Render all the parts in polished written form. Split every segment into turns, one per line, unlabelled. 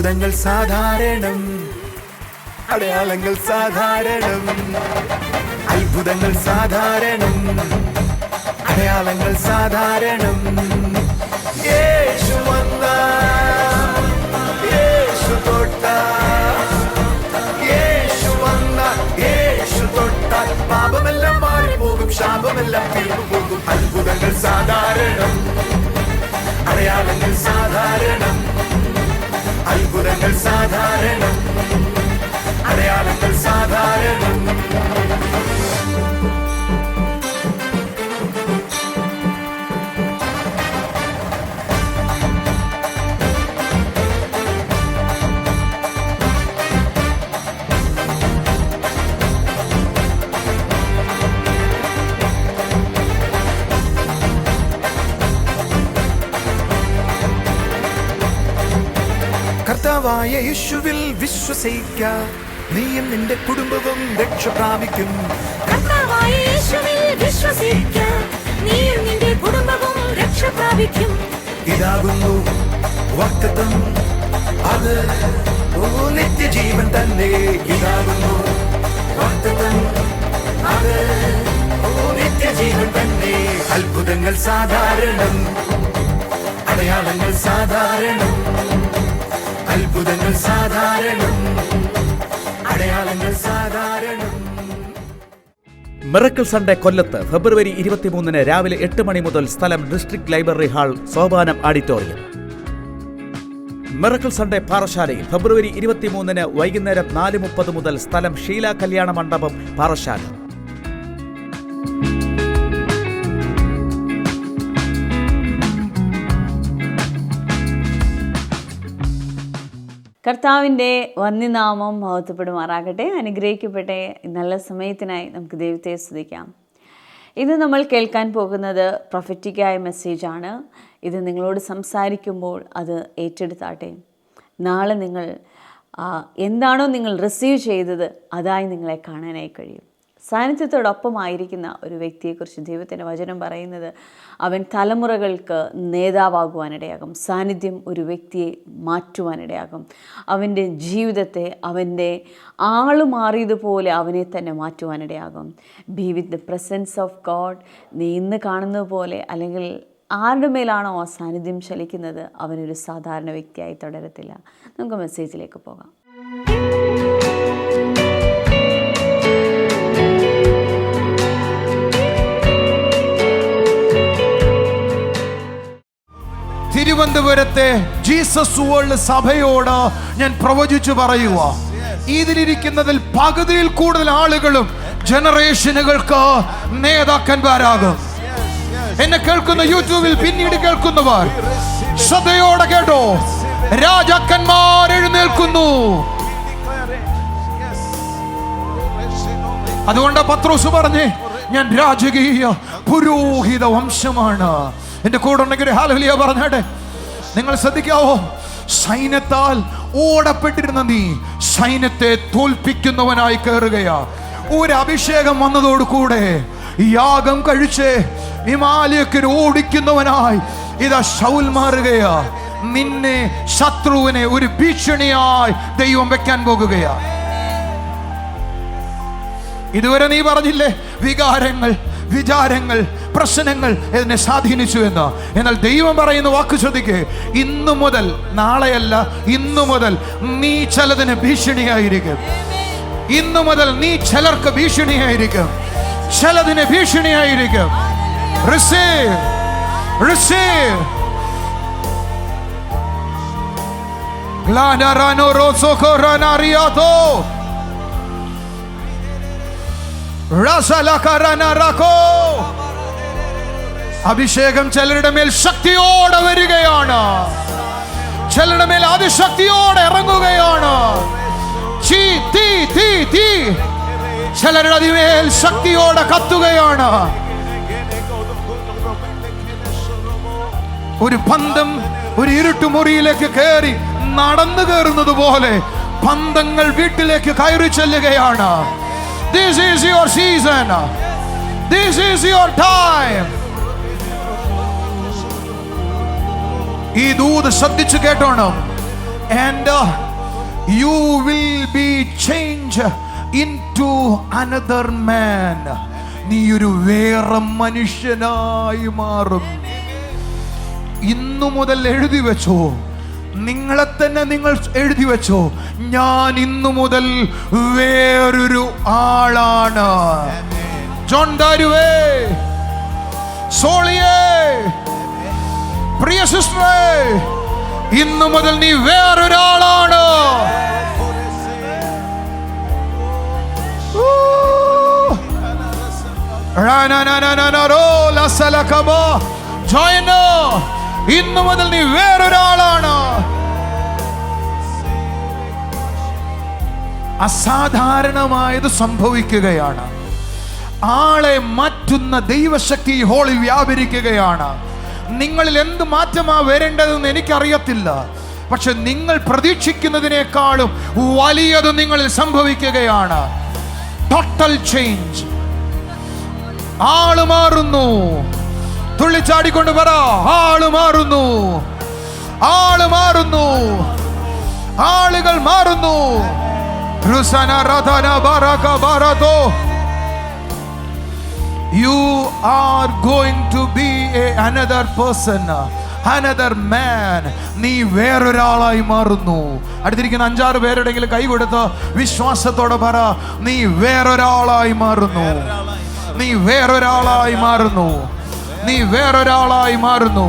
അത്ഭുതങ്ങൾ സാധാരണം, അടയാളങ്ങൾ സാധാരണം. അത്ഭുതങ്ങൾ സാധാരണം, അടയാളങ്ങൾ സാധാരണം. യേശു വന്ന, യേശു തൊട്ട, യേശു വന്ന, യേശു തൊട്ട, പാപമെല്ലാം മാറിപ്പോകും, ശാപമെല്ലാം തീർന്നുപോകും. അത്ഭുതങ്ങൾ സാധാരണം, അടയാളങ്ങൾ സാധാരണം. അത്ഭുതങ്ങൾ സാധാരണം, അടയാളങ്ങൾ സാധാരണം. കർത്താവായ യേശുവിൽ വിശ്വസിക്ക, നീയും നിന്റെ കുടുംബവും രക്ഷ പ്രാപിക്കും.
കർത്താവായ യേശുവിൽ വിശ്വസിക്ക, നീയും നിന്റെ കുടുംബവും രക്ഷ പ്രാപിക്കും.
ഇതാകുന്നു വാഗ്ദത്തം, അത് നിത്യജീവൻ തന്നെ. ഇതാകുന്നു വാഗ്ദത്തം, അത് നിത്യജീവൻ തന്നെ. അത്ഭുതങ്ങൾ സാധാരണം, അടയാളങ്ങൾ സാധാരണം. അത്ഭുതങ്ങൾ സാധാരണം, അടയാളങ്ങൾ സാധാരണം.
മിറക്കിൾ സൺഡേ കൊല്ലത്ത് ഫെബ്രുവരി 23 രാവിലെ 8 മണി മുതൽ. സ്ഥലം district library hall, Sopanam auditorium. Miracle Sunday പാറശാലയിൽ ഫെബ്രുവരി 23 വൈകുന്നേരം 4:30 മുതൽ. സ്ഥലം ഷീല കല്യാണ മണ്ഡപം, പാറശാല.
കർത്താവിൻ്റെ വന്യനാമം മഹത്വപ്പെടുമാറാകട്ടെ, അനുഗ്രഹിക്കപ്പെട്ടെ. നല്ല സമയത്തിനായി നമുക്ക് ദൈവത്തെ സ്തുതിക്കാം. ഇത് നമ്മൾ കേൾക്കാൻ പോകുന്നത് പ്രൊഫറ്റിക്കായ മെസ്സേജാണ്. ഇത് നിങ്ങളോട് സംസാരിക്കുമ്പോൾ അത് ഏറ്റെടുത്താട്ടെ. നാളെ നിങ്ങൾ എന്താണോ നിങ്ങൾ റിസീവ് ചെയ്തത് അതായി നിങ്ങളെ കാണാനായി കഴിയും. സാന്നിധ്യത്തോടൊപ്പമായിരിക്കുന്ന ഒരു വ്യക്തിയെക്കുറിച്ച് ദൈവത്തിൻ്റെ വചനം പറയുന്നത് അവൻ തലമുറകൾക്ക് നേതാവാകുവാനിടയാകും. സാന്നിധ്യം ഒരു വ്യക്തിയെ മാറ്റുവാനിടയാകും. അവൻ്റെ ജീവിതത്തെ, അവൻ്റെ ആള് മാറിയതുപോലെ അവനെ തന്നെ മാറ്റുവാനിടയാകും. Be with the presence of God. നീ ഇന്ന് കാണുന്നത് പോലെ, അല്ലെങ്കിൽ ആരുടെ മേലാണോ ആ സാന്നിധ്യം ചലിക്കുന്നത്, അവനൊരു സാധാരണ വ്യക്തിയായി തുടരത്തില്ല. നമുക്ക് മെസ്സേജിലേക്ക് പോകാം.
തിരുവനന്തപുരത്തെ ജീസസ് വേൾഡ് സഭയോട് ഞാൻ പ്രവചിച്ചു പറയുക, ഇതിലിരിക്കുന്നതിൽ പകുതിയിൽ കൂടുതൽ ആളുകളും ജനറേഷനുകൾക്ക് നേതാക്കന്മാരാകും. എന്നെ കേൾക്കുന്ന യൂട്യൂബിൽ പിന്നീട് കേൾക്കുന്നവർ ശ്രദ്ധയോടെ കേട്ടോ, രാജാക്കന്മാർ എഴുന്നേൽക്കുന്നു. അതുകൊണ്ട് പത്രോസ് പറഞ്ഞേ, ഞാൻ രാജകീയ പുരോഹിത വംശമാണ്. എന്റെ കൂടെ ഉണ്ടെങ്കിൽ ഹല്ലേലൂയ പറഞ്ഞാട്ടെ. നിങ്ങൾ ശ്രദ്ധിക്കാവോ, സൈന്യത്താൽ ഓടപ്പെട്ടിരുന്ന നീ സൈന്യത്തെ തോൽപ്പിക്കുന്നവനായി കയറുകയാ. ഒരു അഭിഷേകം വന്നതോടുകൂടെ യാഗം കഴിച്ച് ഹിമാലയത്തിൽ ഓടിക്കുന്നവനായി ഇതാ ശൗൽ മാറുകയാ. നിന്നെ, ശത്രുവിനെ ഒരു ഭീഷണിയായി ദൈവം വെക്കാൻ പോകുകയാ. ഇതുവരെ നീ പറഞ്ഞില്ലേ വികാരങ്ങൾ, വിചാരങ്ങൾ, പ്രശ്നങ്ങൾ എന്നെ സ്വാധീനിച്ചു എന്ന്. എന്നാൽ ദൈവം പറയുന്ന വാക്ക് ശ്രദ്ധിക്കേ, ഇന്നു മുതൽ, നാളെയല്ല, ഇന്നു മുതൽ നീ ചിലതിന് ഭീഷണിയായിരിക്കും. ഇന്നു മുതൽ നീ ചിലർക്ക് ഭീഷണിയായിരിക്കും, ചിലതിന് ഭീഷണിയായിരിക്കും. Receive, receive. അഭിഷേകം ചിലരുടെ മേൽ ശക്തിയോടെ വരികയാണ്, ചിലരുടെ മേൽ അതിശക്തിയോടെ ഇറങ്ങുകയാണ്. ചിലരുടെ അതിമേൽ ശക്തിയോടെ കത്തുകയാണ്. ഒരു പന്തം ഒരു ഇരുട്ടുമുറിയിലേക്ക് കയറി നടന്നു കയറുന്നത് പോലെ പന്തങ്ങൾ വീട്ടിലേക്ക് കയറി ചെല്ലുകയാണ്. This is your season. This is your time. ഈ ദൂത് ശ്രദ്ധിച്ചു കേട്ടോണം. and you will be changed into another man. നീ ഒരു വേറെ മനുഷ്യനായി മാറും. ഇന്നു മുതൽ എഴുതി വെച്ചോ, നിങ്ങളെ തന്നെ നിങ്ങൾ എഴുതി വെച്ചോ, ഞാൻ ഇന്നു മുതൽ വേറൊരു ആളാണ്. ജോൺ ദാരുവേ, സോളിയേ, പ്രിയ സിസ്റ്ററേ, ഇന്നു മുതൽ നീ വേറൊരാളാണ്. ഇന്നു മുതൽ നീ വേറൊരാളാണ്. അസാധാരണമായത് സംഭവിക്കുകയാണ്. ആളെ മാറ്റുന്ന ദൈവശക്തി ഹോളിൽ വ്യാപരിക്കുകയാണ്. നിങ്ങളിൽ എന്ത് മാറ്റമാ വരേണ്ടതെന്ന് എനിക്കറിയത്തില്ല, പക്ഷെ നിങ്ങൾ പ്രതീക്ഷിക്കുന്നതിനേക്കാളും വലിയത് നിങ്ങളിൽ സംഭവിക്കുകയാണ്. Total change. ആള് മാറുന്നു. തുള്ളിച്ചാടിക്കൊണ്ട് പറ, ആള് മാറുന്നു, ആള് മാറുന്നു, ആളുകൾ മാറുന്നു. You are going to be another person, another man. നീ വേറൊരാളായി മാറുന്നു. അടുത്തിരിക്കുന്ന 5-6 പേരുടെങ്കിലും കൈ കൊടുത്ത് വിശ്വാസത്തോടെ പറ, നീ വേറൊരാളായി മാറുന്നു, നീ വേറൊരാളായി മാറുന്നു, നീ വേറൊരാളായി മാറുന്നു,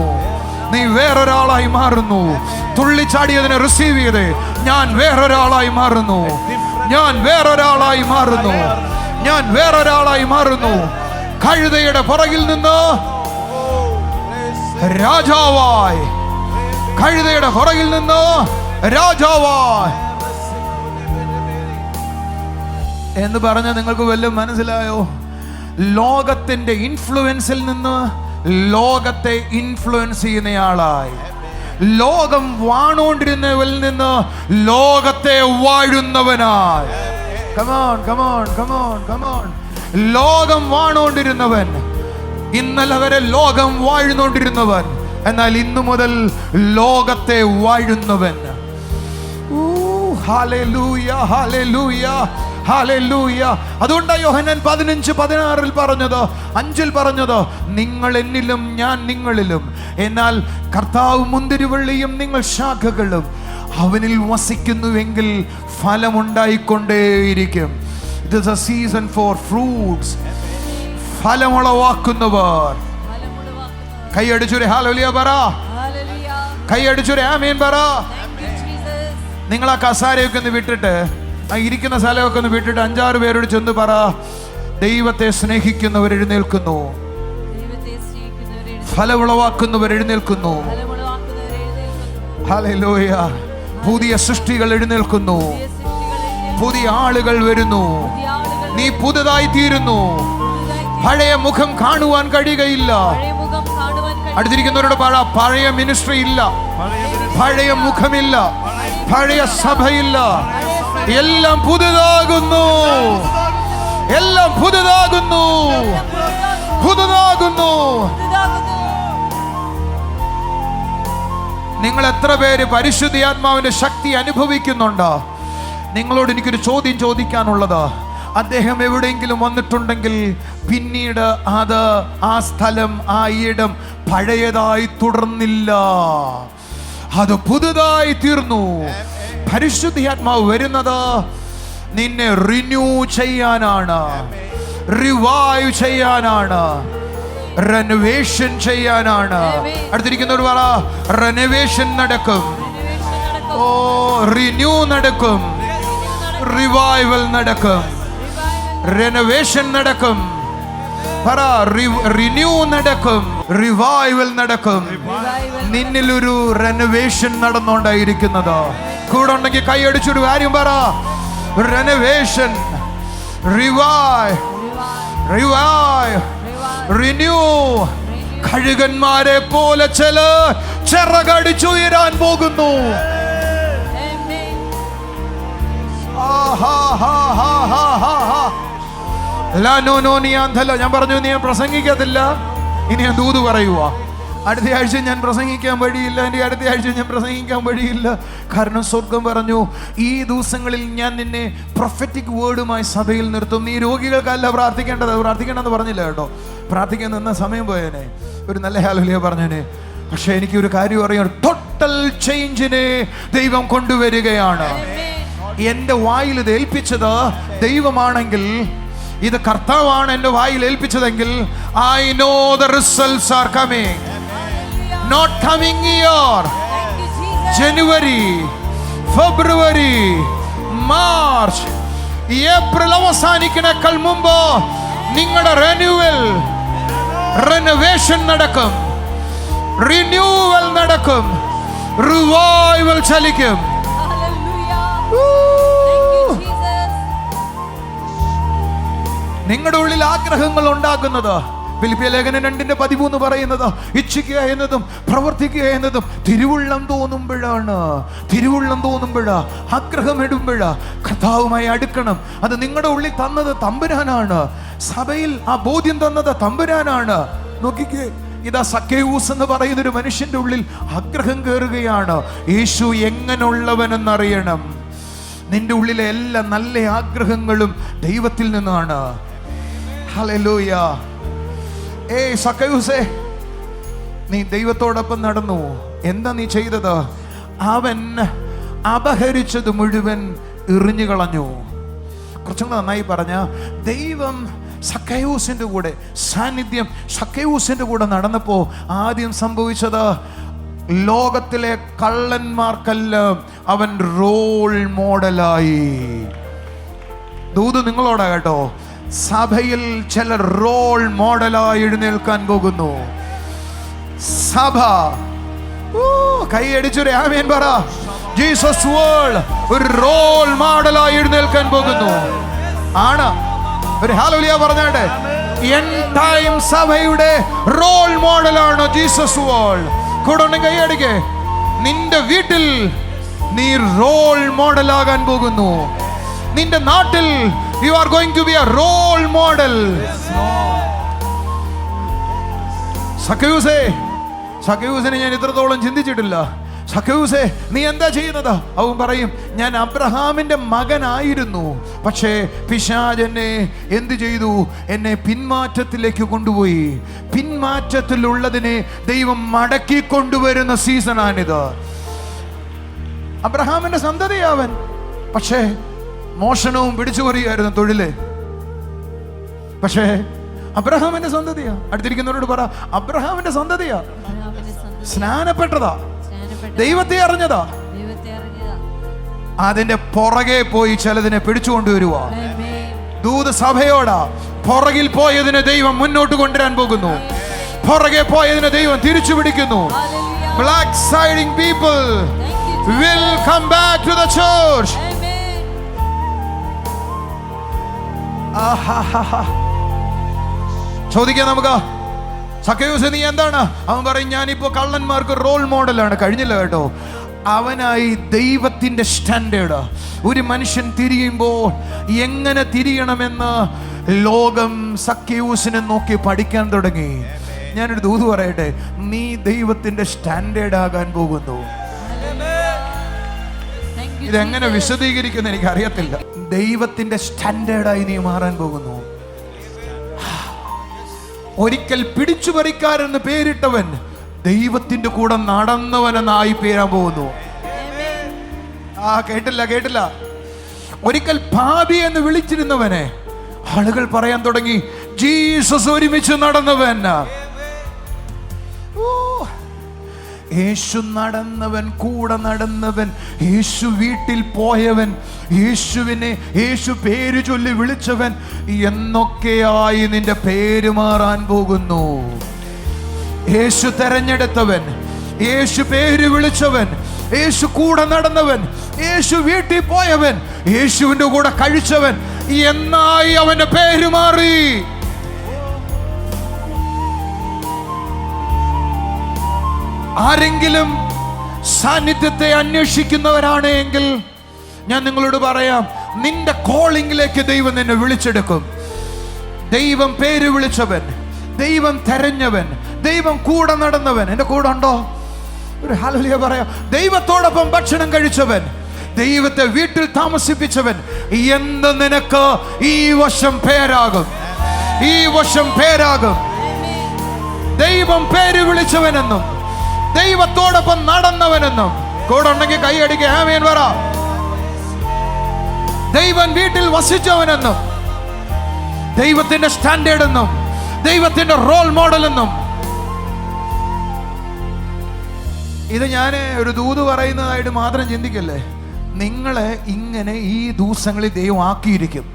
നീ വേറൊരാളായി മാറുന്നു. തുള്ളിച്ചാടിയതിനെ റിസീവ് ചെയ്ത്, ഞാൻ വേറൊരാളായി മാറുന്നു, ഞാൻ വേറൊരാളായി മാറുന്നു, ഞാൻ വേറൊരാളായി മാറുന്നു. കഴുതയുടെ പുറകിൽ നിന്ന് രാജാവായി, കഴുതയുടെ പുറകിൽ നിന്ന് രാജാവായി എന്ന് പറഞ്ഞ നിങ്ങൾക്ക് വല്ലതും മനസ്സിലായോ? ലോകത്തിന്റെ ഇൻഫ്ലുവൻസിൽ നിന്ന് ലോകത്തെ ഇൻഫ്ലുവൻസ് ചെയ്യുന്നയാളായി, ലോകം വാണോണ്ടിരുന്നവരിൽ നിന്ന് ലോകത്തെ വാഴുന്നവനായി. Come on come on come on come on. ലോകം വാണോണ്ടിരുന്നവൻ, ഇന്നലെ വരെ ലോകം വാഴുന്നോണ്ടിരുന്നവൻ, എന്നാൽ ഇന്നു മുതൽ ലോകത്തെ വാഴുന്നവൻ. Hallelujah hallelujah hallelujah. അതുകൊണ്ടാണ് യോഹന്നാൻ 15:16 പറഞ്ഞത്, 5 പറഞ്ഞത്, നിങ്ങൾ എന്നിലും ഞാൻ നിങ്ങളിലും, എന്നാൽ കർത്താവ് മുന്തിരിവള്ളിയും നിങ്ങൾ ശാഖകളും. അവനിൽ വസിക്കുന്നുവെങ്കിൽ ഫലമുണ്ടായിക്കൊണ്ടേയിരിക്കും. It is a season for fruits. ഫലമുളവാക്കുന്നവർ. കൈയടിച്ചൊരു ഹല്ലേലൂയ പറ, കൈയടിച്ചൊരു ആമേൻ പറ. നിങ്ങൾ ആ കസാരയൊക്കെ ഒന്ന് വിട്ടിട്ട്, ആ ഇരിക്കുന്ന സ്ഥലമൊക്കെ ഒന്ന് വിട്ടിട്ട് 5-6 പേരോട് ചെന്ന് പറ, ദൈവത്തെ സ്നേഹിക്കുന്നവർ എഴുന്നേൽക്കുന്നു, ഫലമുളവാക്കുന്നവർ എഴുന്നേൽക്കുന്നു. ഹല്ലേലൂയ. പുതിയ സൃഷ്ടികൾ എഴുന്നേൽക്കുന്നു, പുതിയ ആളുകൾ വരുന്നു, നീ പുതുതായി തീരുന്നു. പഴയ മുഖം കാണുവാൻ കഴിയുകയില്ല. അടുത്തിരിക്കുന്നവരോട് പറ, പഴയ മിനിസ്ട്രി ഇല്ല, പഴയ മുഖമില്ല, പഴയ സഭയില്ല, എല്ലാം പുതുതാകുന്നു, എല്ലാം പുതുതാകുന്നു, പുതുതാകുന്നു. നിങ്ങൾ എത്ര പേര് പരിശുദ്ധാത്മാവിന്റെ ശക്തി അനുഭവിക്കുന്നുണ്ടോ? നിങ്ങളോട് എനിക്കൊരു ചോദ്യം ചോദിക്കാനുള്ളത്, അദ്ദേഹം എവിടെയെങ്കിലും വന്നിട്ടുണ്ടെങ്കിൽ പിന്നീട് അത് ആ സ്ഥലം, ആ ഇടം പഴയതായി തുടർന്നില്ല, അത് പുതുതായി തീർന്നു. പരിശുദ്ധാത്മാവ് വരുന്നത് നിന്നെ റിന്യൂ ചെയ്യാനാണ്, റിവൈവ് ചെയ്യാനാണ്, റെനോവേഷൻ ചെയ്യാനാണ്. അടുത്തിരിക്കുന്നവർ പറ, റെനോവേഷൻ നടക്കും, ഓ റിന്യൂ നടക്കും, റിവൈവൽ നടക്കും, റെനോവേഷൻ നടക്കും. പറ, റിന്യൂ നടക്കും, റിവൈവൽ നടക്കും. നിന്നിലൊരു റെനോവേഷൻ നടന്നുകൊണ്ടായിരിക്കുന്നത്. കൂടെ ഉണ്ടെങ്കിൽ കൈയടിച്ചൊരു കാര്യം പറ, റെനോവേഷൻ, റിവൈവ്, റിവൈവ്, റിന്യൂ. കഴുകന്മാരെ പോലെ ചില ചിറകടിച്ചുയരാൻ പോകുന്നു. ഞാൻ പറഞ്ഞു, നീ ഞാൻ പ്രസംഗിക്കത്തില്ല, ഇനി ഞാൻ ദൂത് പറയുക. അടുത്ത ആഴ്ച ഞാൻ പ്രസംഗിക്കാൻ വഴിയില്ല, എൻ്റെ അടുത്ത ആഴ്ച ഞാൻ പ്രസംഗിക്കാൻ വഴിയില്ല. കാരണം സ്വർഗം പറഞ്ഞു, ഈ ദിവസങ്ങളിൽ ഞാൻ നിന്നെ പ്രൊഫറ്റിക് വേർഡുമായി സഭയിൽ നിർത്തും. നീ രോഗികൾക്കല്ല പ്രാർത്ഥിക്കേണ്ടെന്ന് പറഞ്ഞില്ല കേട്ടോ. പ്രാർത്ഥിക്കാൻ നിന്ന സമയം പോയേനെ, ഒരു നല്ല ഹല്ലേലൂയ പറഞ്ഞേനെ. പക്ഷെ എനിക്ക് ഒരു കാര്യം അറിയാം, ടോട്ടൽ ചേഞ്ചിനെ ദൈവം കൊണ്ടുവരികയാണ്. എൻ്റെ വായിൽ ഇത് ഏൽപ്പിച്ചത് ദൈവമാണെങ്കിൽ, ഇത് കർത്താവാണ് എൻ്റെ വായിൽ ഏൽപ്പിച്ചതെങ്കിൽ, I know the results are coming. Not coming year, January, February, March, April അവസാനിക്കുന്നേക്കാൾ മുമ്പ് നിങ്ങളുടെ renovation നടക്കും, renewal നടക്കും, revival ചലിക്കും. നിങ്ങളുടെ ഉള്ളിൽ ആഗ്രഹങ്ങൾ ഉണ്ടാക്കുന്നത്, ഫിലിപ്പിയ ലേഖനം 2:13 പറയുന്നത്, ഇച്ഛിക്കുക എന്നതും പ്രവർത്തിക്കുക എന്നതും തിരുവുള്ളം തോന്നുമ്പോഴാ, ആഗ്രഹം ഇടുമ്പോഴാ കർത്താവുമായി അടുക്കണം. അത് നിങ്ങളുടെ ഉള്ളിൽ തന്നത് തമ്പുരാനാണ്. സഭയിൽ ആ ബോധ്യം തന്നത് തമ്പുരാനാണ്. നോക്കിക്കേ, ഇതാ സക്കേവൂസ് എന്ന് പറയുന്ന ഒരു മനുഷ്യന്റെ ഉള്ളിൽ ആഗ്രഹം കയറുകയാണ്. യേശു എങ്ങനെയുള്ളവനെന്നറിയണം. നിന്റെ ഉള്ളിലെ എല്ലാ നല്ല ആഗ്രഹങ്ങളും ദൈവത്തിൽ നിന്നാണ്. ഹല്ലേലൂയ. സക്കേവൂസേ, നീ ദൈവത്തോടൊപ്പം നടന്നു. എന്താ നീ ചെയ്തത്? അവൻ അപഹരിച്ചത് മുഴുവൻ എറിഞ്ഞു കളഞ്ഞു. കുറച്ചും നന്നായി പറഞ്ഞ, ദൈവം സക്കേവൂസിന്റെ കൂടെ, സാന്നിധ്യം സക്കേവൂസിന്റെ കൂടെ നടന്നപ്പോ ആദ്യം സംഭവിച്ചത്, ലോകത്തിലെ കള്ളന്മാർക്കെല്ലാം അവൻ റോൾ മോഡലായി. ദൂത് നിങ്ങളോടാ കേട്ടോ, സഭയിൽ ചില റോൾ മോഡലായി എഴുന്നേൽക്കാൻ പോകുന്നു. സഭ കൈയടിച്ചൊരു ആമേൻ പറ. ജീസസ് വേൾഡ് ഒരു റോൾ മോഡലായി എഴുന്നേൽക്കാൻ പോകുന്നു. ആണ് ഒരു ഹല്ലേലൂയ പറഞ്ഞാട്ടെ. എൻഡ് ടൈം സഭയുടെ റോൾ മോഡലാണ് ജീസസ് വേൾഡ്. കൂടെ കൈയടിക്കേ. നിന്റെ വീട്ടിൽ നീ റോൾ മോഡലാകാൻ പോകുന്നു. നിന്റെ നാട്ടിൽ you are going to be a role model. സക്കേവൂസിനെ ഞാൻ ഇത്രത്തോളം ചിന്തിച്ചിട്ടില്ല. സക്കേവൂസേ, നീ എന്താ ചെയ്യുന്നത്? അവൻ പറയും, ഞാൻ അബ്രഹാമിന്റെ മകനായിരുന്നു, പക്ഷേ പിശാച് എന്നെ എന്ത് ചെയ്തു? എന്നെ പിന്മാറ്റത്തിലേക്ക് കൊണ്ടുപോയി. പിന്മാറ്റത്തിലുള്ളതിനെ ദൈവം മടക്കി കൊണ്ടുവരുന്ന സീസണാണിത്. അബ്രഹാമിന്റെ സന്തതിയാവൻ, പക്ഷേ മോഷണവും പിടിച്ചുപറിയായിരുന്നു തൊഴില്. പക്ഷേ അബ്രഹാമിന്റെ സന്തതിയാ. അടുത്തിരിക്കുന്നവരോട് പറ, അബ്രഹാമിന്റെ സന്തതിയാ, സ്നാനപ്പെട്ടതാ, ദൈവത്തെ അറിഞ്ഞതാ. അതിന്റെ പുറകെ പോയി ചിലതിനെ പിടിച്ചുകൊണ്ടുവരുവാ. ദൂത് സഭയോടാ, പുറകിൽ പോയതിനെ ദൈവം മുന്നോട്ട് കൊണ്ടുവരാൻ പോകുന്നു. പുറകെ പോയതിനെ ദൈവം തിരിച്ചു പിടിക്കുന്നു. Black siding people will come back to the church. ചോദിക്കാം നമുക്ക്, സക്കേവൂസ് നീ എന്താണ്? അവൻ പറയും, ഞാനിപ്പോ കള്ളന്മാർക്ക് റോൾ മോഡലാണ്. കഴിഞ്ഞില്ല കേട്ടോ. അവനായി ദൈവത്തിന്റെ സ്റ്റാൻഡേർഡ്. ഒരു മനുഷ്യൻ തിരിയുമ്പോൾ എങ്ങനെ തിരിയണമെന്ന് ലോകം സക്കേവൂസിനെ നോക്കി പഠിക്കാൻ തുടങ്ങി. ഞാനൊരു ദൂത് പറയട്ടെ, നീ ദൈവത്തിന്റെ സ്റ്റാൻഡേർഡ് ആകാൻ പോകുന്നു. ഇതെങ്ങനെ വിശദീകരിക്കുന്ന എനിക്ക് അറിയത്തില്ല. ദൈവത്തിന്റെ സ്റ്റാൻഡേർഡായി നീ മാറാൻ പോകുന്നു. ഒരിക്കൽ പിടിച്ചുപറിക്കാരെന്ന് പേരിട്ടവൻ ദൈവത്തിന്റെ കൂടെ നടന്നവനെന്നായി പേരാൻ പോകുന്നു. കേട്ടില്ല. ഒരിക്കൽ പാപി എന്ന് വിളിച്ചിരുന്നവനെ ആളുകൾ പറയാൻ തുടങ്ങി, ജീസസ് ഒരുമിച്ച് നടന്നവൻ. യേശു നടന്നവൻ, കൂടെ നടന്നവൻ, യേശു വീട്ടിൽ പോയവൻ, യേശുവിനെ യേശു പേര് ചൊല്ലി വിളിച്ചവൻ എന്നൊക്കെയായി നിന്റെ പേര് മാറാൻ പോകുന്നു. യേശു തെരഞ്ഞെടുത്തവൻ, യേശു പേര് വിളിച്ചവൻ, യേശു കൂടെ നടന്നവൻ, യേശു വീട്ടിൽ പോയവൻ, യേശുവിന്റെ കൂടെ കഴിച്ചവൻ എന്നായി അവന്റെ പേര് മാറി. ആരെങ്കിലും സാന്നിധ്യത്തെ അന്വേഷിക്കുന്നവരാണ് എങ്കിൽ ഞാൻ നിങ്ങളോട് പറയാം, നിന്റെ കോളിംഗിലേക്ക് ദൈവം നിന്നെ വിളിച്ചെടുക്കും. ദൈവം പേര് വിളിച്ചവൻ, ദൈവം തെരഞ്ഞവൻ, ദൈവം കൂടെ നടന്നവൻ. എൻ്റെ കൂടെ ഉണ്ടോ? ഒരു ഹല്ലേലൂയ പറയാം. ദൈവത്തോടൊപ്പം ഭക്ഷണം കഴിച്ചവൻ, ദൈവത്തെ വീട്ടിൽ താമസിപ്പിച്ചവൻ, എന്ത് നിനക്ക് ഈ വർഷം പേരാകും, ഈ വർഷം പേരാകും. ദൈവം പേര് വിളിച്ചവനെന്നും ദൈവത്തോടൊപ്പം നടന്നവനെന്നും. കൂടെ ഉണ്ടെങ്കിൽ കൈയടിക്കുക, ആമേൻ പറ. ദൈവം വീട്ടിൽ വസിച്ചവനെന്നും ദൈവത്തിന്റെ സ്റ്റാൻഡേർഡ് എന്നും ദൈവത്തിന്റെ റോൾ മോഡൽ എന്നും. ഇത് ഞാൻ ഒരു ദൂത് പറയുന്നതായിട്ട് മാത്രം ചിന്തിക്കല്ലേ. നിങ്ങളെ ഇങ്ങനെ ഈ ദിവസങ്ങളിൽ ദൈവം ആക്കിയിരിക്കും.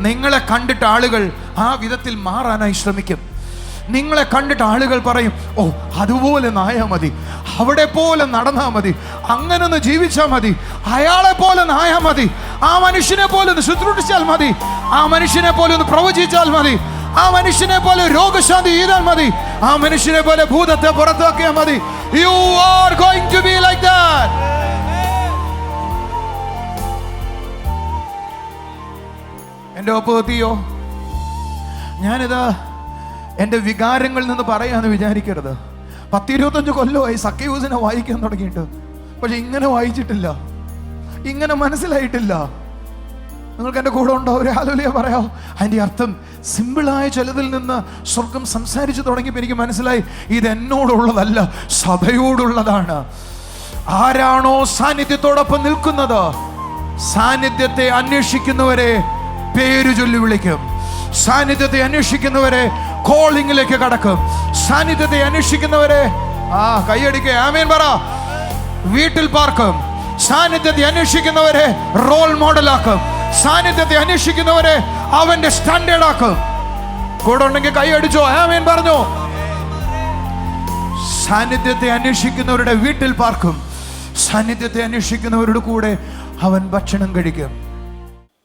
നിങ്ങളെ കണ്ടിട്ട് ആളുകൾ ആ വിധത്തിൽ മാറാനായി ശ്രമിക്കും. നിങ്ങളെ കണ്ടിട്ട് ആളുകൾ പറയും, ഓ അതുപോലെ നായാ മതി, അവിടെ പോലെ നടന്നാ മതി, അങ്ങനെ ഒന്ന് ജീവിച്ചാൽ മതി, അയാളെ പോലെ നായാ മതി, ആ മനുഷ്യനെ പോലെ ഒന്ന് ശുശ്രൂഷിച്ചാൽ മതി, ആ മനുഷ്യനെ പോലെ ഒന്ന് പ്രവചിച്ചാൽ മതി, ആ മനുഷ്യനെ പോലെ രോഗശാന്തി ചെയ്താൽ മതി, ആ മനുഷ്യനെ പോലെ ഭൂതത്തെ പുറത്താക്കിയാൽ മതി. You are going to be like that. എൻ്റെ ഒപ്പം എത്തിയോ? ഞാനിതാ എൻ്റെ വികാരങ്ങളിൽ നിന്ന് പറയാന്ന് വിചാരിക്കരുത്. 10-25 കൊല്ലമായി സക്കീവൂസിനെ വായിക്കാൻ തുടങ്ങിയിട്ട്, പക്ഷെ ഇങ്ങനെ വായിച്ചിട്ടില്ല, ഇങ്ങനെ മനസ്സിലായിട്ടില്ല. നിങ്ങൾക്ക് എൻ്റെ കൂടെ ഉണ്ടോ? ഒരു ഹല്ലേലൂയ പറയാമോ? അതിൻ്റെ അർത്ഥം സിമ്പിളായ ചിലതിൽ നിന്ന് സ്വർഗം സംസാരിച്ചു തുടങ്ങിയപ്പോൾ എനിക്ക് മനസ്സിലായി, ഇത് എന്നോടുള്ളതല്ല, സഭയോടുള്ളതാണ്. ആരാണോ സാന്നിധ്യത്തോടൊപ്പം നിൽക്കുന്നത്, സാന്നിധ്യത്തെ അന്വേഷിക്കുന്നവരെ പേര് ചൊല്ലി വിളിക്കും. സാന്നിധ്യത്തെ അന്വേഷിക്കുന്നവരെ കോളിംഗിലേക്ക് കടക്കും. സാന്നിധ്യത്തെ അന്വേഷിക്കുന്നവരെ കൈയടിക്കുക, ആമേൻ പറ, വീട്ടിൽ പാർക്കും. സാന്നിധ്യത്തെ അന്വേഷിക്കുന്നവരെ റോൾ മോഡലാക്കും. സാന്നിധ്യത്തെ അന്വേഷിക്കുന്നവരെ അവന്റെ സ്റ്റാൻഡേർഡ് ആക്കും. കൂടെ ഉണ്ടെങ്കിൽ കൈ അടിച്ചോ, ആമേൻ പറഞ്ഞോ. സാന്നിധ്യത്തെ അന്വേഷിക്കുന്നവരുടെ വീട്ടിൽ പാർക്കും. സാന്നിധ്യത്തെ അന്വേഷിക്കുന്നവരുടെ കൂടെ അവൻ ഭക്ഷണം കഴിക്കും.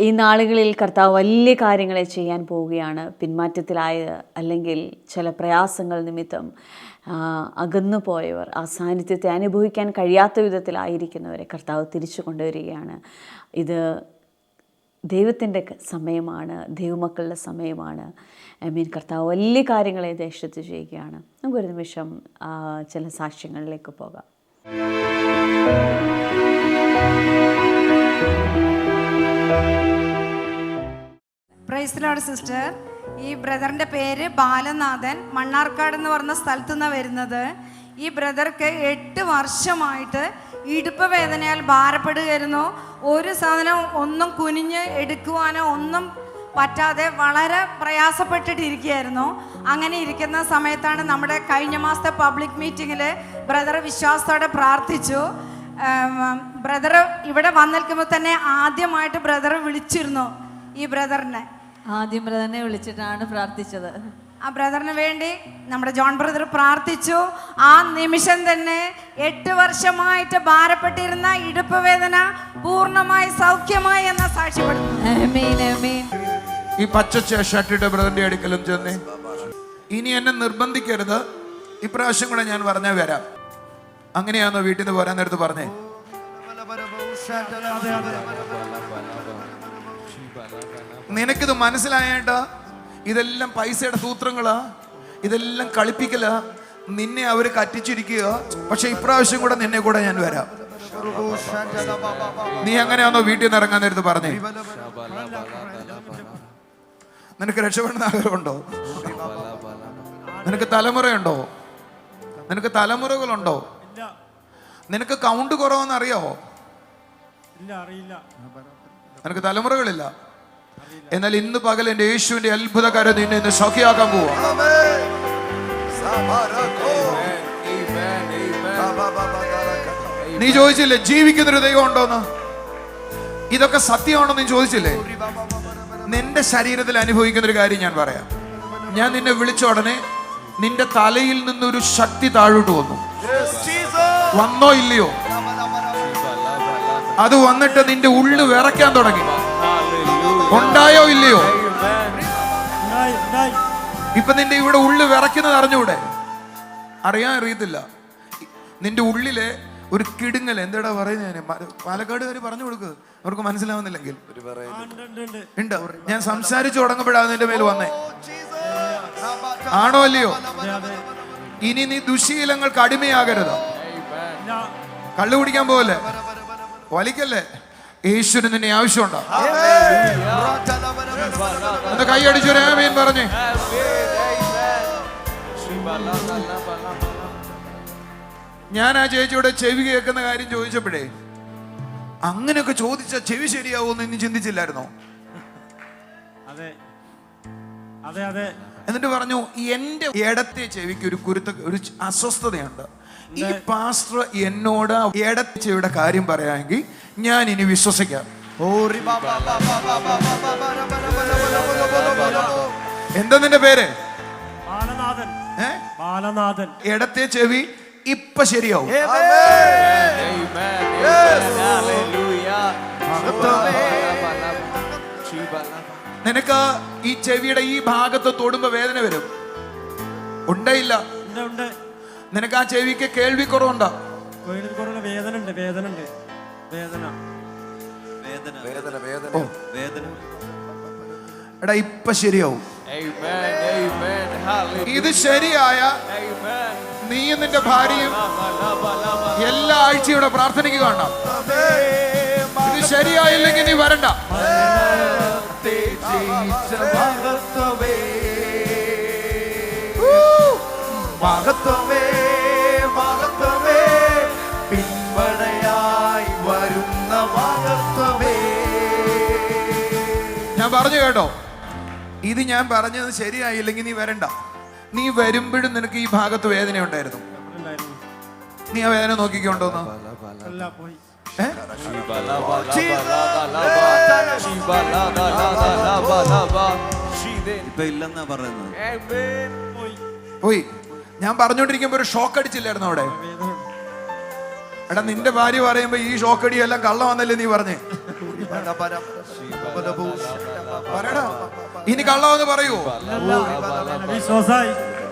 ഈ നാളുകളിൽ കർത്താവ് വലിയ കാര്യങ്ങളെ ചെയ്യാൻ പോവുകയാണ്. പിന്മാറ്റത്തിലായ അല്ലെങ്കിൽ ചില പ്രയാസങ്ങൾ നിമിത്തം അകന്നു പോയവർ, ആ സാന്നിധ്യത്തെ അനുഭവിക്കാൻ കഴിയാത്ത വിധത്തിലായിരിക്കുന്നവരെ കർത്താവ് തിരിച്ചു കൊണ്ടുവരികയാണ്. ഇത് ദൈവത്തിൻ്റെ സമയമാണ്, ദൈവമക്കളുടെ സമയമാണ്. കർത്താവ് വലിയ കാര്യങ്ങളെ ദേശത്ത് ചെയ്യുകയാണ്. നമുക്കൊരു നിമിഷം ചില സാക്ഷ്യങ്ങളിലേക്ക് പോകാം.
Praise Lord sister. ഈ ബ്രദറിൻ്റെ പേര് ബാലനാഥൻ, മണ്ണാർക്കാട് എന്ന് പറഞ്ഞ സ്ഥലത്തു നിന്നാണ് വരുന്നത്. ഈ ബ്രദർക്ക് 8 വർഷമായിട്ട് ഇടുപ്പ് വേദനയാൽ ഭാരപ്പെടുകയായിരുന്നു. ഒരു സാധനം ഒന്നും കുനിഞ്ഞ് എടുക്കുവാനോ ഒന്നും പറ്റാതെ വളരെ പ്രയാസപ്പെട്ടിട്ടിരിക്കുകയായിരുന്നു. അങ്ങനെ ഇരിക്കുന്ന സമയത്താണ് നമ്മുടെ കഴിഞ്ഞ മാസത്തെ പബ്ലിക് മീറ്റിങ്ങിൽ ബ്രദർ വിശ്വാസത്തോടെ പ്രാർത്ഥിച്ചു. ബ്രദർ ഇവിടെ വന്നിരിക്കുമ്പോൾ തന്നെ ആദ്യമായിട്ട് ബ്രദർ വിളിച്ചിരുന്നു. ഈ ബ്രദറിനെ
ആദ്യം ബ്രദറിനെ വിളിച്ചിട്ടാണ് പ്രാർത്ഥിച്ചത്.
ആ ബ്രദറിന് വേണ്ടി നമ്മുടെ ജോൺ ബ്രദർ പ്രാർത്ഥിച്ചു. ആ നിമിഷം തന്നെ 8 വർഷമായിട്ട് ഭാരപ്പെട്ടിരുന്ന ഇടുപ്പ് വേദന പൂർണ്ണമായി സൗഖ്യമായി എന്ന സാക്ഷ്യപ്പെടുന്നു.
ഈ പച്ച ഷർട്ടിട്ട് ബ്രദറിന്റെ അടുക്കലും ചെന്നേ. ഇനി എന്നെ നിർബന്ധിക്കരുത്, ഇപ്രാവശ്യം കൂടെ ഞാൻ പറഞ്ഞാൽ വരാം. അങ്ങനെയാണോ വീട്ടിൽ നിന്ന് പോരാൻ നേരത്ത് പറഞ്ഞേ? നിനക്കിത് മനസ്സിലായേട്ടാ, ഇതെല്ലാം പൈസയുടെ സൂത്രങ്ങളാ, ഇതെല്ലാം കളിപ്പിക്കലാ, നിന്നെ അവര് കറ്റിച്ചിരിക്കുക. പക്ഷെ ഇപ്രാവശ്യം കൂടെ നിന്നെ കൂടെ ഞാൻ വരാം. നീ അങ്ങനെയാണോ വീട്ടിൽ നിന്ന് ഇറങ്ങാൻ നേരത്ത് പറഞ്ഞേ? നിനക്ക് രക്ഷപ്പെടുന്ന ആഗ്രഹമുണ്ടോ? നിനക്ക് തലമുറയുണ്ടോ? നിനക്ക് തലമുറകളുണ്ടോ? നിനക്ക് കൗണ്ട് കുറവെന്ന് അറിയാവോ? നിനക്ക് തലമുറകളില്ല. എന്നാൽ ഇന്ന് പകൽ എന്റെ യേശുവിന്റെ അത്ഭുതകാരം നിന്നെ ഇന്ന് സൗഖ്യമാക്കാൻ പോവാ. നീ ചോദിച്ചില്ലേ ജീവിക്കുന്നൊരു ദൈവം ഉണ്ടോന്ന്? ഇതൊക്കെ സത്യമാണോ നീ ചോദിച്ചില്ലേ? നിന്റെ ശരീരത്തിൽ അനുഭവിക്കുന്ന ഒരു കാര്യം ഞാൻ പറയാം. ഞാൻ നിന്നെ വിളിച്ച ഉടനെ നിന്റെ തലയിൽ നിന്നൊരു ശക്തി താഴോട്ട് വന്നു. വന്നോ ഇല്ലയോ? അത് വന്നിട്ട് നിന്റെ ഉള്ളു വിറയ്ക്കാൻ തുടങ്ങി. ഉണ്ടായോ ഇല്ലയോ? ഇപ്പൊ നിന്റെ ഇവിടെ ഉള്ളു വിറയ്ക്കുന്നത് അറിഞ്ഞൂടെ? അറിയാൻ അറിയത്തില്ല. നിന്റെ ഉള്ളിലെ ഒരു കിടുങ്ങൽ എന്താടാ പറയുന്നത്? പാലക്കാടുകാർ പറഞ്ഞു കൊടുക്ക്, അവർക്ക് മനസ്സിലാവുന്നില്ലെങ്കിൽ. ഉണ്ട്. ഞാൻ സംസാരിച്ചു തുടങ്ങുമ്പോഴാണ് നിന്റെ മേൽ വന്നേ. ആണോ അല്ലയോ? ഇനി നീ ദുശീലങ്ങൾക്ക് അടിമയാകരുത്. കള്ളു കുടിക്കാൻ പോവല്ലേ, വലിക്കല്ലേ. യേശുവിന് നിന്നെ ആവശ്യമുണ്ടോ? ഒന്ന് കൈയടിച്ചൊരു ആമേൻ പറഞ്ഞേ. ഞാൻ ആ ചേച്ചിയോടെ ചെവി കേൾക്കുന്ന കാര്യം ചോദിച്ചപ്പോഴേ, അങ്ങനെയൊക്കെ ചോദിച്ച ചെവി ശരിയാവുമെന്ന് ഇനി ചിന്തിച്ചില്ലായിരുന്നോ? എന്നിട്ട് പറഞ്ഞു, എന്റെ ഇടത്തെ ചെവിക്ക് ഒരു അസ്വസ്ഥതയുണ്ട്. ഈ പാസ്റ്റർ എന്നോട് ഇടത്തെ ചെവിയുടെ കാര്യം പറയാമെങ്കിൽ ഞാൻ ഇനി വിശ്വസിക്കാം. എന്താ നിന്റെ പേര്?
ബാലനാഥൻ.
ഇടത്തെ ചെവി ഇപ്പൊ ശരിയാവും. നിനക്ക് ഈ ചെവിയുടെ ഈ ഭാഗത്ത് തൊടുമ്പോ വേദന വരും. ഉണ്ടയില്ല? നിനക്ക് ആ ചെവിക്ക് കേൾവി കുറവുണ്ടോ? എടാ ഇപ്പൊ ശരിയാവും. ഇത് ശരിയായ നീയും നിന്റെ ഭാര്യയും എല്ലാ ആഴ്ചയുടെ പ്രാർത്ഥനയ്ക്ക് കാണണം. ഇത് ശരിയായില്ലെങ്കിൽ നീ വരണ്ട.
മഹത്വമേ മഹത്വമേ പിൻപടയായി വരുന്ന മഹത്വമേ.
ഞാൻ പറഞ്ഞു കേട്ടോ, ഇത് ഞാൻ പറഞ്ഞത് ശരിയായില്ലെങ്കിൽ നീ വരണ്ട. നീ വരുമ്പോഴും നിനക്ക് ഈ ഭാഗത്ത് വേദന ഉണ്ടായിരുന്നു. നീ ആ വേദന നോക്കിക്കൊണ്ടോന്ന്?
ഇപ്പൊ ഇല്ലെന്നാ പറയുന്നത്.
പോയി. ഞാൻ പറഞ്ഞോണ്ടിരിക്കുമ്പോ ഒരു ഷോക്ക് അടിച്ചില്ലായിരുന്നു അവിടെ? എടാ നിന്റെ ഭാര്യ പറയുമ്പോ ഈ ഷോക്ക് അടിയെല്ലാം കള്ള വന്നല്ലേ നീ പറഞ്ഞേ? പറയടാ, ഇനി കള്ളവെന്ന് പറയൂ.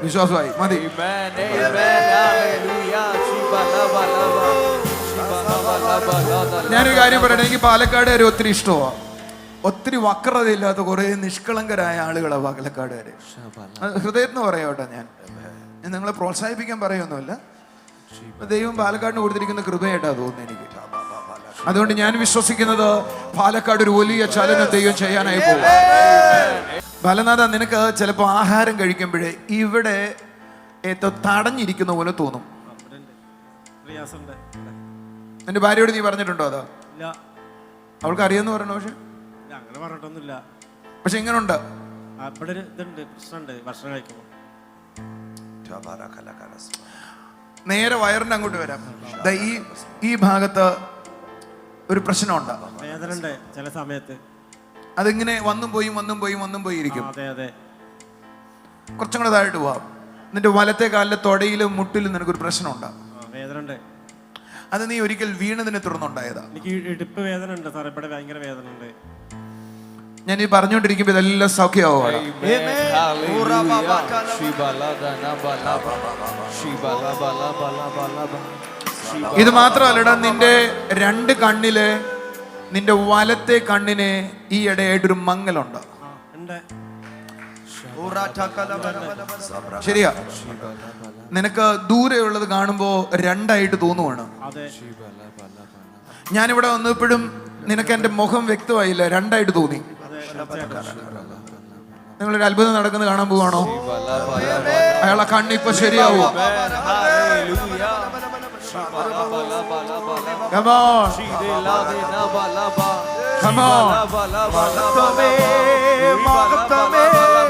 വിശ്വാസമായി മതി. ഞാനൊരു കാര്യം പറയട്ടെ, എനിക്ക് പാലക്കാടുകാർ ഒത്തിരി ഇഷ്ടമാണ്. ഒത്തിരി വക്രതയില്ലാത്ത കുറെ നിഷ്കളങ്കരായ ആളുകളാണ് പാലക്കാടുകാര്. ഹൃദയത്തിന് പറയാട്ടോ. ഞാൻ നിങ്ങളെ പ്രോത്സാഹിപ്പിക്കാൻ പറയൊന്നുമില്ല. ദൈവം പാലക്കാടിന് കൊടുത്തിരിക്കുന്ന കൃപയായിട്ടാ തോന്നുന്നു എനിക്ക്. അതുകൊണ്ട് ഞാൻ വിശ്വസിക്കുന്നത് പാലക്കാട് ഒരു വലിയ ചലനം ദൈവം ചെയ്യാനായി പോകും. ബാലനാഥ, നിനക്ക് ചിലപ്പോൾ ആഹാരം കഴിക്കുമ്പോഴേ ഇവിടെ തടഞ്ഞിരിക്കുന്ന പോലെ തോന്നും. എന്റെ ഭാര്യയോട് നീ പറഞ്ഞിട്ടുണ്ടോ? അതാ അവൾക്ക് അറിയാന്ന് പറയണോ?
അങ്ങനെ പറഞ്ഞിട്ടൊന്നുമില്ല.
പക്ഷെ ഇങ്ങനെ ഉണ്ട്. നേരെ വയറിന്റെ അങ്ങോട്ട് വരാം. ഈ ഭാഗത്ത് ഒരു പ്രശ്നമുണ്ട്.
വേദന ചില സമയത്ത്.
അതിങ്ങനെ വന്നും പോയി ഇരിക്കും. കുറച്ചും കൂടെ താഴോട്ട് പോവാം. നിന്റെ വലത്തെ കാലിലെ തൊടയിലും മുട്ടിലും നിനക്കൊരു പ്രശ്നമുണ്ട്.
വേദന.
അത് നീ ഒരിക്കൽ വീണതിനെ തുടർന്നുണ്ടായതാ.
എനിക്ക് ഇടുപ്പ് വേദന ഉണ്ട് സാർ. ഇവിടെ ഭയങ്കര വേദന ഉണ്ട്.
ഞാൻ ഈ പറഞ്ഞുകൊണ്ടിരിക്കുമ്പോ ഇതെല്ലാം സൗഖ്യമാവും. ഇത് മാത്രമല്ലടാ, നിന്റെ രണ്ട് കണ്ണില്, നിന്റെ വലത്തെ കണ്ണിന് ഈ ഇടയായിട്ടൊരു മങ്ങലുണ്ട്. ശരിയാ? നിനക്ക് ദൂരെയുള്ളത് കാണുമ്പോ രണ്ടായിട്ട് തോന്നുവാണ്. ഞാനിവിടെ വന്നപ്പോഴും നിനക്ക് എന്റെ മുഖം വ്യക്തമായില്ല, രണ്ടായിട്ട് തോന്നി. നിങ്ങളൊരു അത്ഭുതം നടക്കുന്നത് കാണാൻ പോവാണോ? അയാളെ കണ്ണിപ്പൊ ശരിയാവും. Come on. Come on.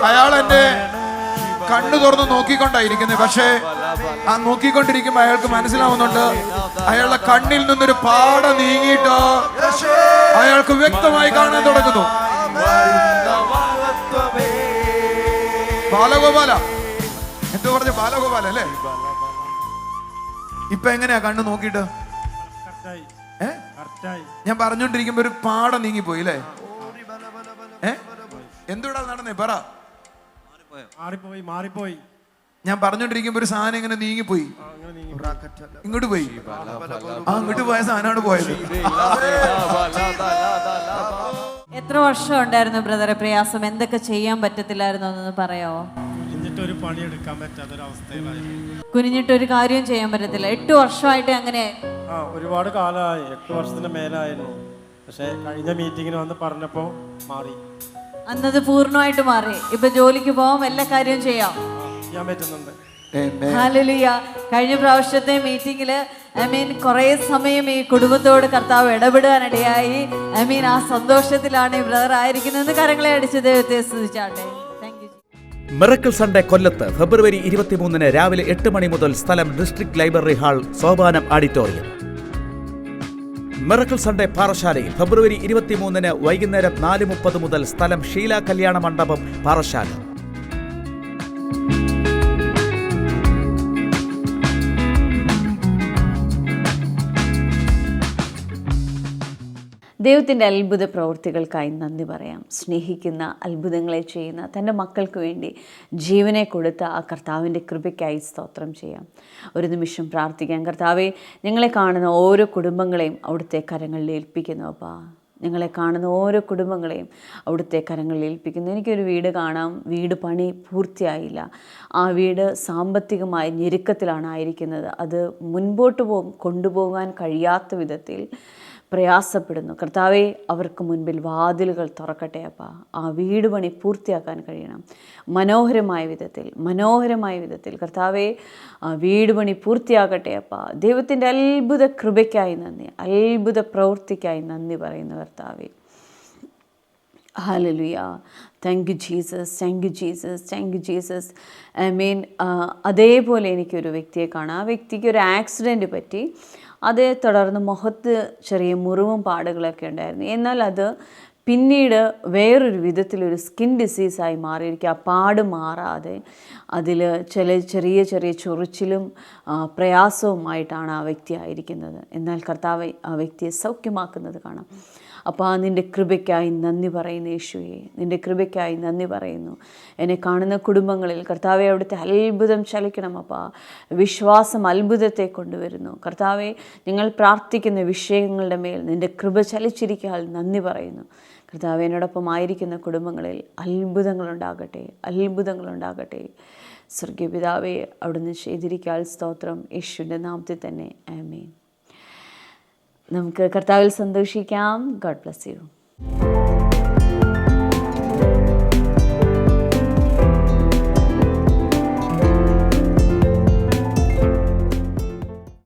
അയാൾ എന്നെ കണ്ണു തുറന്ന് നോക്കിക്കൊണ്ടായിരിക്കുന്നത്. പക്ഷേ ആ നോക്കിക്കൊണ്ടിരിക്കുമ്പോ അയാൾക്ക് മനസ്സിലാവുന്നുണ്ട്, അയാളുടെ കണ്ണിൽ നിന്നൊരു പാട നീങ്ങിയിട്ട് അയാൾക്ക് വ്യക്തമായി കാണാൻ തുടങ്ങുന്നു. ബാലഗോപാല എന്തോ പറഞ്ഞ ബാലഗോപാല അല്ലേ? ഇപ്പൊ എങ്ങനെയാ കണ്ണ് നോക്കിയിട്ട്? ഞാൻ പറഞ്ഞോണ്ടിരിക്കുമ്പോ ഒരു പാട നീങ്ങിപ്പോയി അല്ലേ? എന്തുകൂടാ നടന്നേ പറ.
മാറിപ്പോയി.
ഞാൻ പറഞ്ഞോണ്ടിരിക്കുമ്പോ ഒരു സാധനം ഇങ്ങനെ നീങ്ങിപ്പോയി. ഇങ്ങോട്ട് പോയി. അങ്ങോട്ട് പോയ സാധനമാണ് പോയത്.
എത്ര വർഷം ഉണ്ടായിരുന്നു ബ്രദറെ പ്രയാസം? എന്തൊക്കെ ചെയ്യാൻ പറ്റത്തില്ലായിരുന്നു എന്നൊന്ന് പറയാമോ?
കുനിഞ്ഞിട്ടൊരു പണി എടുക്കാൻ പറ്റാത്തൊരവസ്ഥയിലായിരുന്നു.
കുനിഞ്ഞിട്ടൊരു കാര്യവും ചെയ്യാൻ പറ്റത്തില്ല. 8 വർഷമായിട്ട് അങ്ങനെ?
ഒരുപാട് കാലമായി, 8 വർഷത്തിന് മേലായിരുന്നു. പക്ഷെ കഴിഞ്ഞ മീറ്റിങ്ങിന് വന്ന് പറഞ്ഞപ്പോൾ മാറി.
അന്നത് പൂർണ്ണമായിട്ട് മാറി. ഇപ്പൊ ജോലിക്ക് പോവാം, എല്ലാ കാര്യവും ചെയ്യാൻ
പറ്റുന്നുണ്ട്.
ഹല്ലേലൂയ. കഴിഞ്ഞ പ്രാവശ്യത്തെ മീറ്റിങ്ങില് കുറേ സമയം ഈ കുടുംബത്തോട് കർത്താവ് ഇടപെടാനിടയായി. ആ സന്തോഷത്തിലാണ് ഈ ബ്രദർ ആയിരിക്കുന്നത്. കരങ്ങളെ അടിച്ച് ദൈവത്തെ സ്തുതിച്ചാട്ടെ.
മിറക്കിൾ സൺഡേ കൊല്ലത്ത് ഫെബ്രുവരി 23 രാവിലെ 8 മണി മുതൽ. സ്ഥലം district library hall, Sopanam auditorium. Miracle Sunday പാറശാലയിൽ ഫെബ്രുവരി 23 വൈകുന്നേരം 4:30 മുതൽ. സ്ഥലം ഷീല കല്യാണ മണ്ഡപം, പാറശാല.
ദൈവത്തിൻ്റെ അത്ഭുത പ്രവൃത്തികൾക്കായി നന്ദി പറയാം. സ്നേഹിക്കുന്ന, അത്ഭുതങ്ങളെ ചെയ്യുന്ന തൻ്റെ മക്കൾക്ക് വേണ്ടി ജീവനെ കൊടുത്ത ആ കർത്താവിൻ്റെ കൃപയ്ക്കായി സ്തോത്രം ചെയ്യാം. ഒരു നിമിഷം പ്രാർത്ഥിക്കാം. കർത്താവെ, ഞങ്ങളെ കാണുന്ന ഓരോ കുടുംബങ്ങളെയും അവിടുത്തെ കരങ്ങളിൽ ഏൽപ്പിക്കുന്നു. അപ്പാ, ഞങ്ങളെ കാണുന്ന ഓരോ കുടുംബങ്ങളെയും അവിടുത്തെ കരങ്ങളിൽ ഏൽപ്പിക്കുന്നു. എനിക്കൊരു വീട് കാണാം, വീട് പണി പൂർത്തിയായില്ല. ആ വീട് സാമ്പത്തികമായ ഞെരുക്കത്തിലാണ് ആയിരിക്കുന്നത്. അത് മുൻപോട്ട് കൊണ്ടുപോകാൻ കഴിയാത്ത വിധത്തിൽ പ്രയാസപ്പെടുന്നു. കർത്താവെ, അവർക്ക് മുൻപിൽ വാതിലുകൾ തുറക്കട്ടെ. അപ്പാ, ആ വീട് പണി പൂർത്തിയാക്കാൻ കഴിയണം. മനോഹരമായ വിധത്തിൽ കർത്താവെ, ആ വീട് പണി പൂർത്തിയാകട്ടെ. അപ്പാ, ദൈവത്തിൻ്റെ അത്ഭുത കൃപയ്ക്കായി നന്ദി, അത്ഭുത പ്രവൃത്തിക്കായി നന്ദി പറയുന്നു കർത്താവെ. ഹല്ലേലൂയ. Thank you Jesus. അതേപോലെ എനിക്കൊരു വ്യക്തിയെ കാണാം. ആ വ്യക്തിക്ക് ഒരു ആക്സിഡൻറ്റ് പറ്റി. അതേ തുടർന്ന് മുഖത്ത് ചെറിയ മുറിവും പാടുകളൊക്കെ ഉണ്ടായിരുന്നു. എന്നാൽ അത് പിന്നീട് വേറൊരു വിധത്തിലൊരു സ്കിൻ ഡിസീസായി മാറിയിരിക്കുക. ആ പാട് മാറാതെ അതിൽ ചെറിയ ചൊറിച്ചിലും പ്രയാസവുമായിട്ടാണ് ആ വ്യക്തി ആയിരിക്കുന്നത്. എന്നാൽ കർത്താവ് ആ വ്യക്തിയെ സൗഖ്യമാക്കുന്നത് കാണാം. അപ്പോൾ നിൻ്റെ കൃപയ്ക്കായി നന്ദി പറയുന്നു യേശുവേ, നിൻ്റെ കൃപയ്ക്കായി നന്ദി പറയുന്നു. എന്നെ കാണുന്ന കുടുംബങ്ങളിൽ കർത്താവെ, അവിടുത്തെ അത്ഭുതം ചലിക്കണം. അപ്പാ, വിശ്വാസം അത്ഭുതത്തെ കൊണ്ടുവരുന്നു. കർത്താവെ, ഞങ്ങൾ പ്രാർത്ഥിക്കുന്ന വിഷയങ്ങളുടെ മേൽ നിൻ്റെ കൃപ ചലിച്ചിരിക്കാൻ നന്ദി പറയുന്നു. കർത്താവെ, എന്നോടൊപ്പം ആയിരിക്കുന്ന കുടുംബങ്ങളിൽ അത്ഭുതങ്ങളുണ്ടാകട്ടെ. സ്വർഗീയ പിതാവേ, അവിടുന്ന് ചെയ്തിരിക്കാൻ സ്തോത്രം. യേശുവിൻ്റെ നാമത്തിൽ തന്നെ ആമേൻ. നമുക്ക് കർത്താവിൽ സന്തോഷിക്കാം. God bless you.